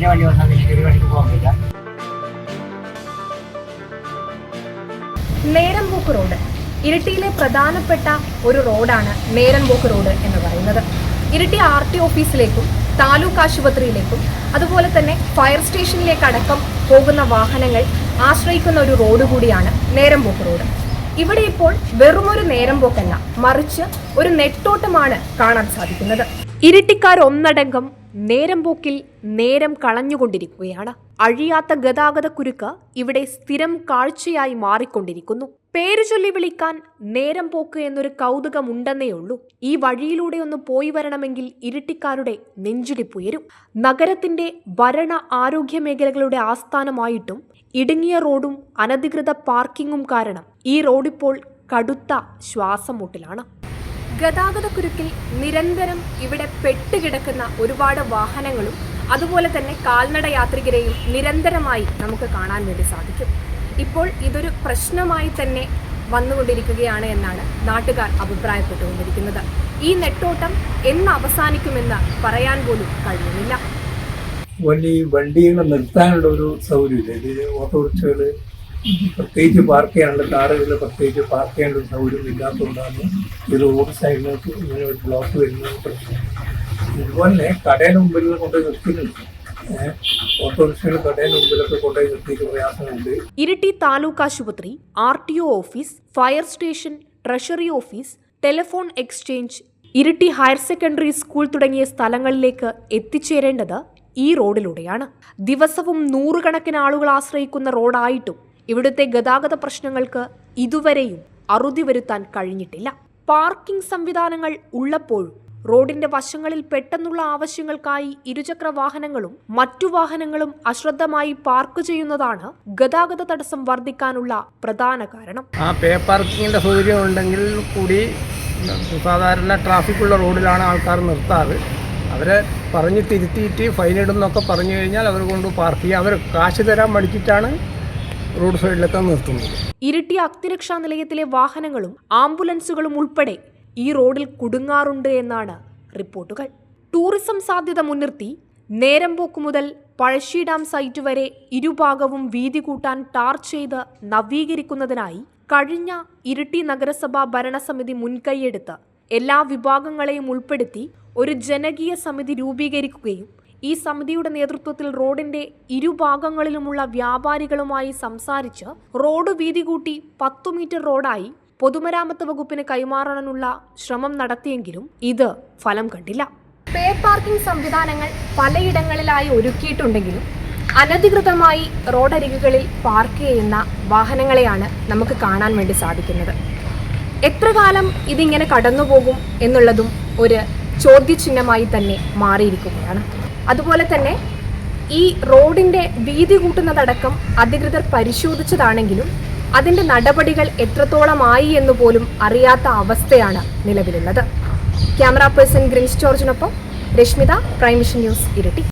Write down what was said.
വലിയ വണ്ടി വന്നാൽ പിന്നെ ചെറിയ വണ്ടിക്ക് പോകാൻ പറ്റില്ല. നേരമ്പോക്ക് റോഡ് ഇരിട്ടിയിലെ പ്രധാനപ്പെട്ട ഒരു റോഡാണ് നേരമ്പോക്ക് റോഡ് എന്ന് പറയുന്നത്. ഇരിട്ടി RT ഓഫീസിലേക്കും താലൂക്ക് ആശുപത്രിയിലേക്കും അതുപോലെ തന്നെ ഫയർ സ്റ്റേഷനിലേക്കടക്കം പോകുന്ന വാഹനങ്ങൾ ആശ്രയിക്കുന്ന ഒരു റോഡ് കൂടിയാണ് നേരമ്പോക്ക് റോഡ്. ഇവിടെ ഇപ്പോൾ വെറുമൊരു നേരമ്പോക്കല്ല, മറിച്ച് ഒരു നെട്ടോട്ടമാണ് കാണാൻ സാധിക്കുന്നത്. ഇരിട്ടിക്കാർ ഒന്നടങ്കം നേരമ്പോക്കിൽ നേരം കളഞ്ഞുകൊണ്ടിരിക്കുകയാണ്. അഴിയാത്ത ഗതാഗത കുരുക്ക് ഇവിടെ സ്ഥിരം കാഴ്ചയായി മാറിക്കൊണ്ടിരിക്കുന്നു. പേര് ചൊല്ലി വിളിക്കാൻ നേരമ്പോക്ക് എന്നൊരു കൗതുകമുണ്ടെന്നേയുള്ളൂ. ഈ വഴിയിലൂടെ ഒന്ന് പോയി വരണമെങ്കിൽ ഇരിട്ടിക്കാരുടെ നെഞ്ചിടിപ്പുയരും. നഗരത്തിന്റെ ഭരണ ആരോഗ്യ മേഖലകളുടെ ആസ്ഥാനമായിട്ടും ഇടുങ്ങിയ റോഡും അനധികൃത പാർക്കിങ്ങും കാരണം ഈ റോഡിപ്പോൾ കടുത്ത ശ്വാസം മുട്ടലാണ്. ഗതാഗത കുരുക്കിൽ നിരന്തരം ഇവിടെ പെട്ടുകിടക്കുന്ന ഒരുപാട് വാഹനങ്ങളും അതുപോലെ തന്നെ കാൽനട യാത്രികരെയും നിരന്തരമായി നമുക്ക് കാണാൻ വേണ്ടി സാധിക്കും. ഇപ്പോൾ ഇതൊരു പ്രശ്നമായി തന്നെ വന്നുകൊണ്ടിരിക്കുകയാണ് എന്നാണ് നാട്ടുകാർ അഭിപ്രായപ്പെട്ടുകൊണ്ടിരിക്കുന്നത്. ഈ നെട്ടോട്ടം എന്ന് അവസാനിക്കുമെന്ന് പറയാൻ പോലും കഴിയുന്നില്ല. വണ്ടികൾ നിർത്താനുള്ള ഒരു സൗകര്യമില്ല. ഇത് ഓട്ടോറിക്ഷകൾ പ്രത്യേകിച്ച് പാർക്ക് ചെയ്യാനുള്ള കാറുകൾ പ്രത്യേകിച്ച് പാർക്ക് ചെയ്യാനുള്ള ഒരു സൗകര്യം ഇല്ലാത്തതുകൊണ്ടാണ് ഈ റോഡ് സൈഡിലേക്ക് ഇങ്ങനെ ഒരു ബ്ലോക്ക് വരുന്നത് പ്രശ്നം. ഇതുപോലെ കടയുടെ മുമ്പിൽ കൊണ്ടുപോയി നിർത്തിയിട്ടുണ്ട്. ഓട്ടോറിക്ഷകൾ കടയുടെ മുമ്പിലൊക്കെ കൊണ്ടുപോയി നിർത്തിയിട്ട് പ്രയാസമുണ്ട്. ഇരിട്ടി താലൂക്ക് ആശുപത്രി, RTO office, fire station, treasury office, telephone exchange, Iritty higher secondary school തുടങ്ങിയ സ്ഥലങ്ങളിലേക്ക് എത്തിച്ചേരേണ്ടത് ഈ റോഡിലൂടെയാണ്. ദിവസവും നൂറുകണക്കിന് ആളുകൾ ആശ്രയിക്കുന്ന റോഡായിട്ടും ഇവിടുത്തെ ഗതാഗത പ്രശ്നങ്ങൾക്ക് ഇതുവരെയും അറുതി വരുത്താൻ കഴിഞ്ഞിട്ടില്ല. പാർക്കിംഗ് സംവിധാനങ്ങൾ ഉള്ളപ്പോഴും റോഡിന്റെ വശങ്ങളിൽ പെട്ടെന്നുള്ള ആവശ്യങ്ങൾക്കായി ഇരുചക്ര വാഹനങ്ങളും മറ്റു വാഹനങ്ങളും അശ്രദ്ധമായി പാർക്ക് ചെയ്യുന്നതാണ് ഗതാഗത തടസ്സം വർദ്ധിക്കാനുള്ള പ്രധാന കാരണം. പേ പാർക്കിങ്ങിന്റെ സൗകര്യം ഉണ്ടെങ്കിൽ കൂടി സാധാരണ ട്രാഫിക്കുള്ള റോഡിലാണ് ആൾക്കാർ നിർത്താറ്. അവരെ പറഞ്ഞ് തിരുത്തിയിട്ട് ഫൈനിടുന്നൊക്കെ പറഞ്ഞു കഴിഞ്ഞാൽ അവർ കൊണ്ട് പാർക്ക് ചെയ്യുക. അവർ കാശ് തരാൻ മടിച്ചിട്ടാണ് റോഡ് സൈഡിലൊക്കെ നിർത്തുന്നത്. ഇരിട്ടി അഗ്നിരക്ഷാ നിലയത്തിലെ വാഹനങ്ങളും ആംബുലൻസുകളും ഉൾപ്പെടെ ഈ റോഡിൽ കുടുങ്ങാറുണ്ട് എന്നാണ് റിപ്പോർട്ടുകൾ. ടൂറിസം സാധ്യത മുൻനിർത്തി നേരമ്പോക്ക് മുതൽ പഴശ്ശി ഡാം സൈറ്റ് വരെ ഇരുഭാഗവും വീതി കൂട്ടാൻ ടാർ ചെയ്ത് നവീകരിക്കുന്നതിനായി കഴിഞ്ഞ ഇരിട്ടി നഗരസഭാ ഭരണസമിതി മുൻകൈയെടുത്ത് എല്ലാ വിഭാഗങ്ങളെയും ഉൾപ്പെടുത്തി ഒരു ജനകീയ സമിതി രൂപീകരിക്കുകയും ഈ സമിതിയുടെ നേതൃത്വത്തിൽ റോഡിന്റെ ഇരുഭാഗങ്ങളിലുമുള്ള വ്യാപാരികളുമായി സംസാരിച്ച് റോഡ് വീതി കൂട്ടി 10 മീറ്റർ റോഡായി പൊതുമരാമത്ത് വകുപ്പിന് കൈമാറാനുള്ള ശ്രമം നടത്തിയെങ്കിലും ഇത് ഫലം കണ്ടില്ല. പേ പാർക്കിംഗ് സംവിധാനങ്ങൾ പലയിടങ്ങളിലായി ഒരുക്കിയിട്ടുണ്ടെങ്കിലും അനധികൃതമായി റോഡരികുകളിൽ പാർക്ക് ചെയ്യുന്ന വാഹനങ്ങളെയാണ് നമുക്ക് കാണാൻ വേണ്ടി സാധിക്കുന്നത്. എത്ര കാലം ഇതിങ്ങനെ കടന്നുപോകും എന്നുള്ളതും ഒരു ചോദ്യചിഹ്നമായി തന്നെ മാറിയിരിക്കുകയാണ്. അതുപോലെ തന്നെ ഈ റോഡിന്റെ വീതി കൂട്ടുന്നതടക്കം അധികൃതർ പരിശോധിച്ചതാണെങ്കിലും അതിന്റെ നടപടികൾ എത്രത്തോളമായി എന്ന് പോലും അറിയാത്ത അവസ്ഥയാണ് നിലവിലുള്ളത്. ക്യാമറ പേഴ്സൺ ഗ്രിൻസ് ജോർജിനൊപ്പം Reshmitha, prime vision news, Iritty.